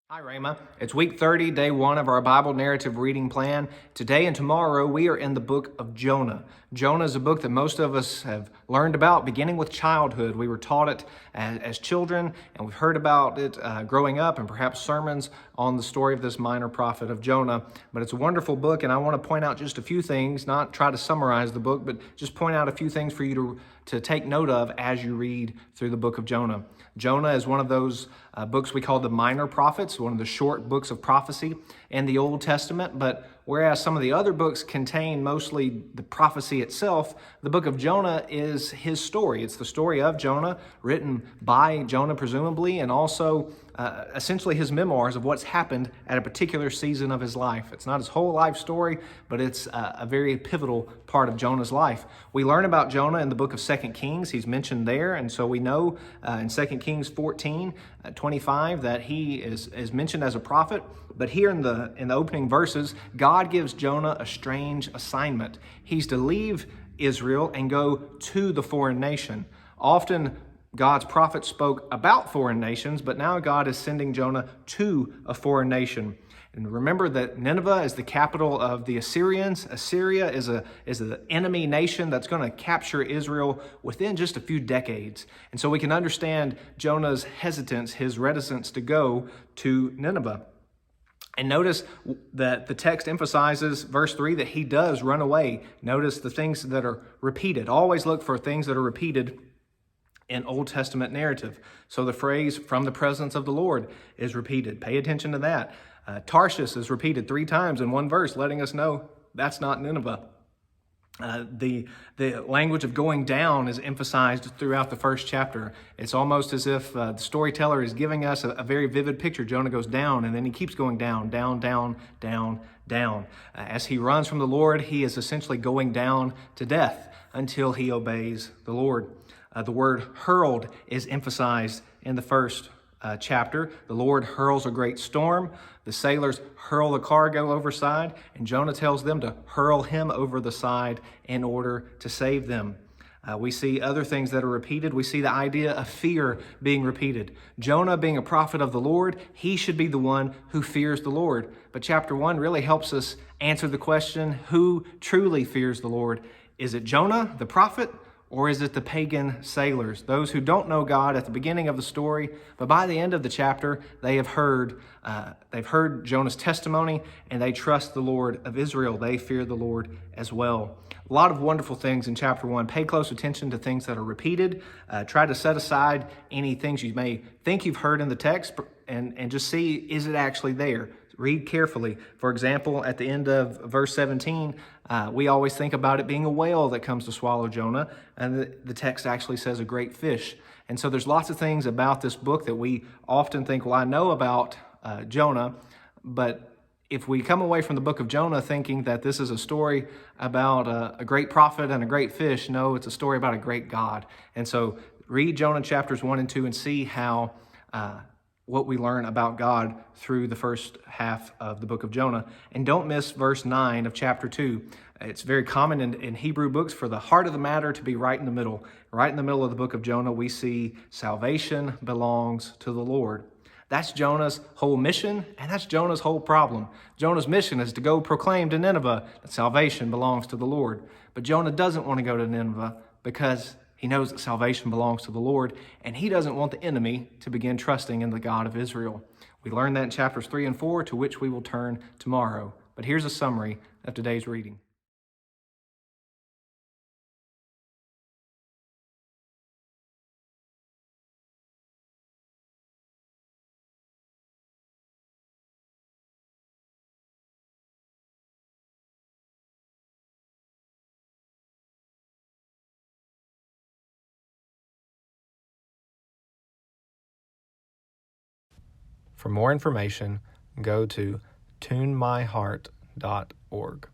Hi, Rama. It's week 30, day one of our Bible narrative reading plan. Today and tomorrow, we are in the book of Jonah. Jonah is a book that most of us have learned about beginning with childhood. We were taught it as children, and we've heard about it growing up, and perhaps sermons on the story of this minor prophet of Jonah. But it's a wonderful book, and I want to point out just a few things, not try to summarize the book, but just point out a few things for you to take note of as you read through the book of Jonah. Jonah is one of those books we call the minor prophets, one of the short books of prophecy in the Old Testament. But whereas some of the other books contain mostly the prophecy itself, the book of Jonah is his story. It's the story of Jonah, written by Jonah presumably, and also essentially his memoirs of what's happened at a particular season of his life. It's not his whole life story, but it's a very pivotal part of Jonah's life. We learn about Jonah in the book of 2 Kings. He's mentioned there, and so we know in 2 Kings 14:25 that he is mentioned as a prophet. But here in the opening verses, God gives Jonah a strange assignment. He's to leave Israel and go to the foreign nation. Often God's prophets spoke about foreign nations, but now God is sending Jonah to a foreign nation. And remember that Nineveh is the capital of the Assyrians. Assyria is an enemy nation that's going to capture Israel within just a few decades. And so we can understand Jonah's hesitance, his reticence to go to Nineveh. And notice that the text emphasizes, verse 3, that he does run away. Notice the things that are repeated. Always look for things that are repeated in Old Testament narrative. So the phrase, from the presence of the Lord, is repeated. Pay attention to that. Tarshish is repeated 3 times in one verse, letting us know that's not Nineveh. The language of going down is emphasized throughout the first chapter. It's almost as if the storyteller is giving us a very vivid picture. Jonah goes down, and then he keeps going down, down, down, down, down. As he runs from the Lord, he is essentially going down to death until he obeys the Lord. The word hurled is emphasized in the first chapter. The Lord hurls a great storm. The sailors hurl the cargo overside, and Jonah tells them to hurl him over the side in order to save them. We see other things that are repeated. We see the idea of fear being repeated. Jonah, being a prophet of the Lord, he should be the one who fears the Lord. But chapter 1 really helps us answer the question, who truly fears the Lord? Is it Jonah, the prophet? Or is it the pagan sailors, those who don't know God at the beginning of the story, but by the end of the chapter, they've heard Jonah's testimony, and they trust the Lord of Israel. They fear the Lord as well. A lot of wonderful things in chapter 1. Pay close attention to things that are repeated. Try to set aside any things you may think you've heard in the text and just see, is it actually there? Read carefully. For example, at the end of verse 17, we always think about it being a whale that comes to swallow Jonah, and the text actually says a great fish. And so there's lots of things about this book that we often think, well, I know about Jonah, but if we come away from the book of Jonah thinking that this is a story about a great prophet and a great fish, no, it's a story about a great God. And so read Jonah chapters 1 and 2 and see how what we learn about God through the first half of the book of Jonah. And don't miss verse 9 of chapter 2. It's very common in Hebrew books for the heart of the matter to be right in the middle. Right in the middle of the book of Jonah, we see salvation belongs to the Lord. That's Jonah's whole mission, and that's Jonah's whole problem. Jonah's mission is to go proclaim to Nineveh that salvation belongs to the Lord. But Jonah doesn't want to go to Nineveh because he knows that salvation belongs to the Lord, and he doesn't want the enemy to begin trusting in the God of Israel. We learn that in chapters 3 and 4, to which we will turn tomorrow. But here's a summary of today's reading. For more information, go to tunemyheart.org.